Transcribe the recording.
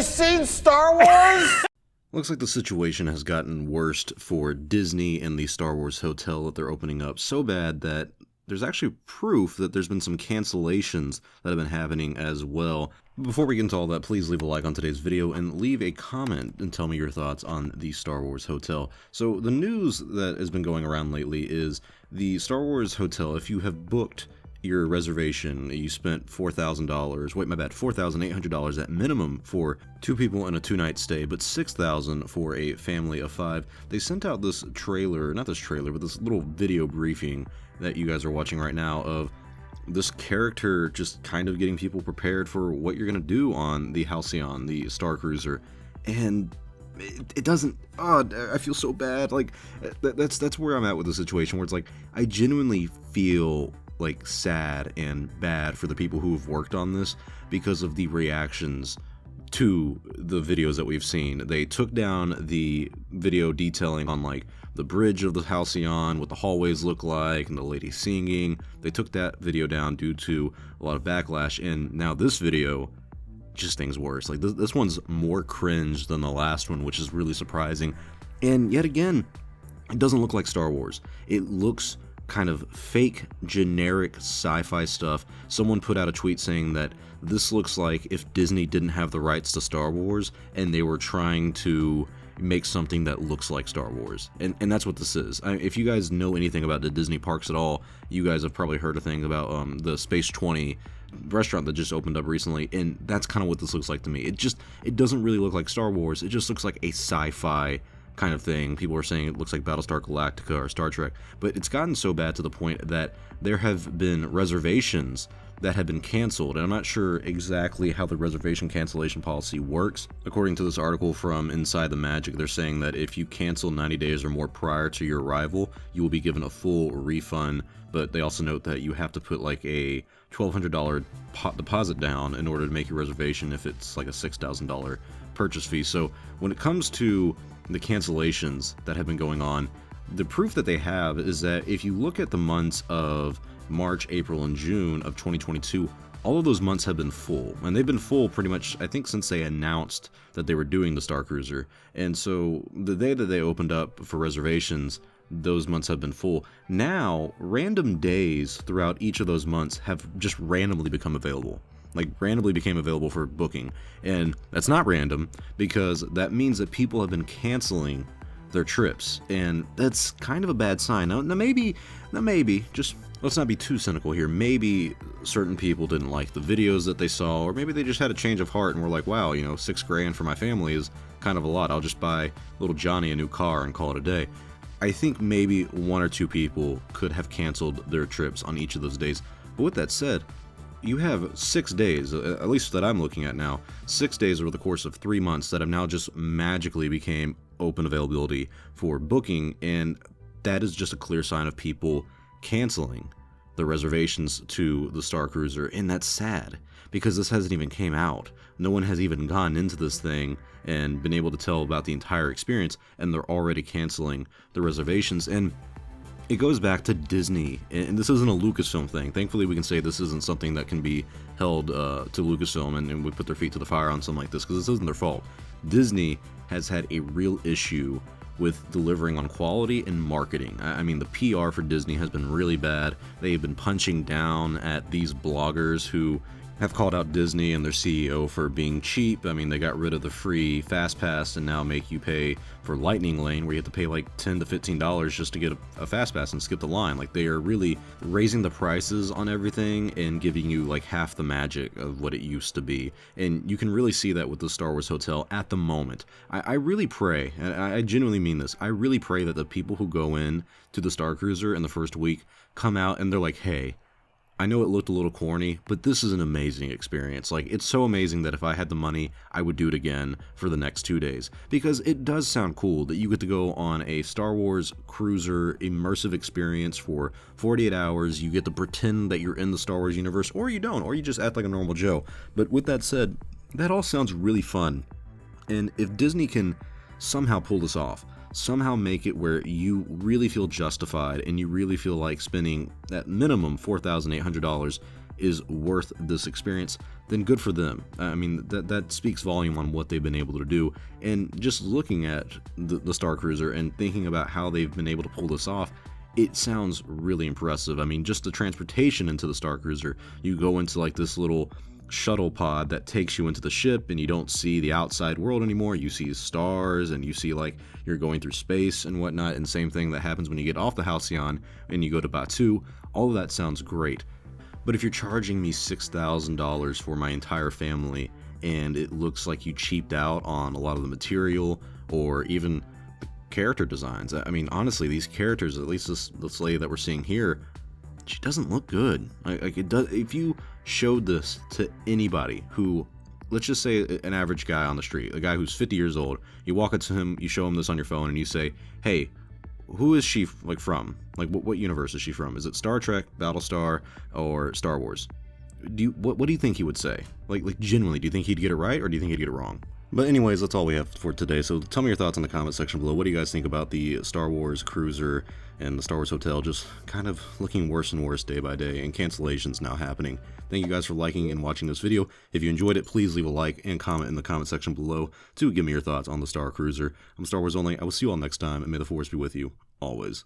you seen Star Wars? Looks like the situation has gotten worse for Disney and the Star Wars hotel that they're opening up so bad that there's actually proof that there's been some cancellations that have been happening as well. Before we get into all that, please leave a like on today's video and leave a comment and tell me your thoughts on the Star Wars hotel. So the news that has been going around lately is the Star Wars hotel, if you have booked your reservation, you spent $4,800 at minimum for 2 people in a 2-night stay, but $6,000 for a family of 5. They sent out this trailer, not this trailer, but this little video briefing that you guys are watching right now of this character just kind of getting people prepared for what you're going to do on the Halcyon, the Star Cruiser. And it doesn't, I feel so bad. Like, that's where I'm at with the situation, where it's like, I genuinely feel like sad and bad for the people who have worked on this because of the reactions to the videos that we've seen. They took down the video detailing on like the bridge of the Halcyon, what the hallways look like, and the lady singing. They took that video down due to a lot of backlash, and now this video, just things worse. Like this one's more cringe than the last one, which is really surprising. And yet again, it doesn't look like Star Wars. It looks kind of fake, generic sci-fi stuff. Someone put out a tweet saying that this looks like if Disney didn't have the rights to Star Wars and they were trying to make something that looks like Star Wars. And that's what this is. If you guys know anything about the Disney parks at all, you guys have probably heard a thing about the Space 20 restaurant that just opened up recently, and that's kind of what this looks like to me. It doesn't really look like Star Wars. It just looks like a sci-fi kind of thing. People are saying it looks like Battlestar Galactica or Star Trek, but it's gotten so bad to the point that there have been reservations that have been canceled, and I'm not sure exactly how the reservation cancellation policy works. According to this article from Inside the Magic, they're saying that if you cancel 90 days or more prior to your arrival, you will be given a full refund, but they also note that you have to put like a $1,200 deposit down in order to make your reservation if it's like a $6,000 purchase fee. So when it comes to the cancellations that have been going on, the proof that they have is that if you look at the months of March, April, and June of 2022, all of those months have been full, and they've been full pretty much, I think, since they announced that they were doing the Star Cruiser. And so the day that they opened up for reservations, those months have been full. Now, random days throughout each of those months have just randomly become available. Like, randomly became available for booking. And that's not random, because that means that people have been canceling their trips, and that's kind of a bad sign. Now maybe, just let's not be too cynical here. Maybe certain people didn't like the videos that they saw, or maybe they just had a change of heart and were like, wow, you know, $6,000 for my family is kind of a lot. I'll just buy little Johnny a new car and call it a day. I think maybe 1 or 2 people could have canceled their trips on each of those days. But with that said, you have 6 days, at least that I'm looking at now, 6 days over the course of 3 months that have now just magically became open availability for booking, and that is just a clear sign of people canceling the reservations to the Star Cruiser. And that's sad, because this hasn't even came out. No one has even gone into this thing and been able to tell about the entire experience, and they're already canceling the reservations. And it goes back to Disney, and this isn't a Lucasfilm thing. Thankfully, we can say this isn't something that can be held to Lucasfilm and would put their feet to the fire on something like this, because this isn't their fault. Disney has had a real issue with delivering on quality and marketing. I mean, the PR for Disney has been really bad. They've been punching down at these bloggers who have called out Disney and their CEO for being cheap. I mean, they got rid of the free Fast Pass and now make you pay for Lightning Lane, where you have to pay like $10 to $15 just to get a Fast Pass and skip the line. Like, they are really raising the prices on everything and giving you like half the magic of what it used to be. And you can really see that with the Star Wars Hotel at the moment. I really pray, and I genuinely mean this, I really pray that the people who go in to the Star Cruiser in the first week come out and they're like, hey, I know it looked a little corny, but this is an amazing experience. Like, it's so amazing that if I had the money, I would do it again for the next 2 days. Because it does sound cool that you get to go on a Star Wars cruiser immersive experience for 48 hours. You get to pretend that you're in the Star Wars universe, or you don't, or you just act like a normal Joe. But with that said, that all sounds really fun. And if Disney can somehow pull this off, somehow make it where you really feel justified and you really feel like spending at minimum $4,800, is worth this experience, then good for them. I mean, that speaks volume on what they've been able to do. And just looking at the Star Cruiser and thinking about how they've been able to pull this off, it sounds really impressive. I mean, just the transportation into the Star Cruiser, you go into like this little shuttle pod that takes you into the ship, and you don't see the outside world anymore. You see stars, and you see like you're going through space and whatnot. And same thing that happens when you get off the Halcyon and you go to Batu. All of that sounds great. But if you're charging me $6,000 for my entire family, and it looks like you cheaped out on a lot of the material or even the character designs, I mean, honestly, these characters, at least this lady that we're seeing here, she doesn't look good. Like it does. If you showed this to anybody who, let's just say an average guy on the street, a guy who's 50 years old, you walk up to him, you show him this on your phone, and you say, "Hey, who is she like from? Like what universe is she from? Is it Star Trek, Battlestar, or Star Wars?" What do you think he would say? Like genuinely, do you think he'd get it right, or do you think he'd get it wrong? But anyways, that's all we have for today. So tell me your thoughts in the comment section below. What do you guys think about the Star Wars Cruiser and the Star Wars Hotel just kind of looking worse and worse day by day, and cancellations now happening? Thank you guys for liking and watching this video. If you enjoyed it, please leave a like and comment in the comment section below to give me your thoughts on the Star Cruiser. I'm Star Wars Only. I will see you all next time, and may the Force be with you always.